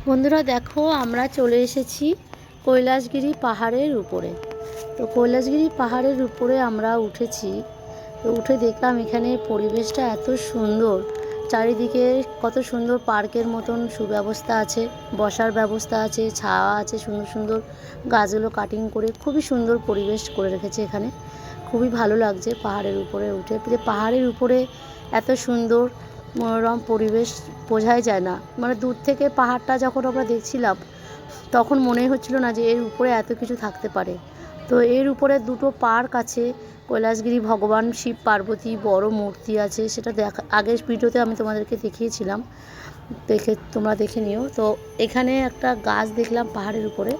বন্ধুরা দেখো, আমরা চলে এসেছি কৈলাসগিরি পাহাড়ের উপরে। তো কৈলাসগিরি পাহাড়ের উপরে আমরা উঠেছি। তো উঠে দেখলাম এখানে পরিবেশটা এত সুন্দর, চারিদিকে কত সুন্দর পার্কের মতন সুব্যবস্থা আছে, বসার ব্যবস্থা আছে, ছায়া আছে, সুন্দর সুন্দর গাছগুলো কাটিং করে খুবই সুন্দর পরিবেশ করে রেখেছে এখানে। খুবই ভালো লাগছে পাহাড়ের উপরে উঠে। পাহাড়ের উপরে এত সুন্দর মনোরম পরিবেশ বোঝাই যায় না। মানে দূর থেকে পাহাড়টা যখন আমরা দেখছিলাম তখন মনে হচ্ছিল না যে এর উপরে এত কিছু থাকতে পারে। তো এর উপরে দুটো পার্ক আছে, কৈলাসগিরি ভগবান শিব পার্বতী বড় মূর্তি আছে, সেটা আগের ভিডিওতে আমি তোমাদেরকে দেখিয়েছিলাম, তোমরা দেখে নিও। তো এখানে একটা গাছ দেখলাম পাহাড়ের উপরে,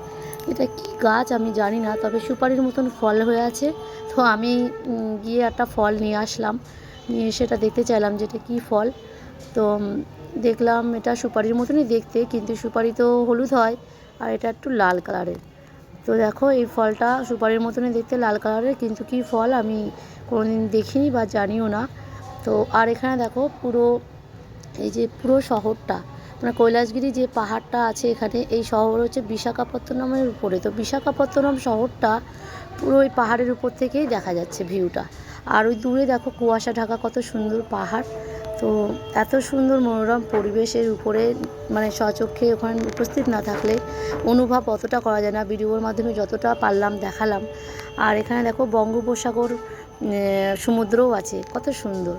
এটা কি গাছ আমি জানি না, তবে সুপারির মতন ফল হয়ে আছে। তো আমি গিয়ে একটা ফল নিয়ে আসলাম, নিয়ে সেটা দেখতে চাইলাম যে এটা কী ফল। তো দেখলাম এটা সুপারির মতনই দেখতে, কিন্তু সুপারি তো হলুদ হয় আর এটা একটু লাল কালারের। তো দেখো এই ফলটা সুপারির মতনই দেখতে, লাল কালারের, কিন্তু কী ফল আমি কোনোদিন দেখিনি বা জানিও না। তো আর এখানে দেখো এই যে পুরো শহরটা, মানে কৈলাসগিরি যে পাহাড়টা আছে এখানে, এই শহর হচ্ছে বিশাখাপত্তনমের উপরে। তো বিশাখাপত্তনম শহরটা পুরো ওই পাহাড়ের উপর থেকেই দেখা যাচ্ছে ভিউটা। আর ওই দূরে দেখো কুয়াশা ঢাকা কত সুন্দর পাহাড়। তো এত সুন্দর মনোরম পরিবেশের উপরে মানে স্বচক্ষে ওখানে উপস্থিত না থাকলে অনুভব অতটা করা যায় না, ভিডিওর মাধ্যমে যতটা পারলাম দেখালাম। আর এখানে দেখো বঙ্গোপসাগর সমুদ্রও আছে, কত সুন্দর।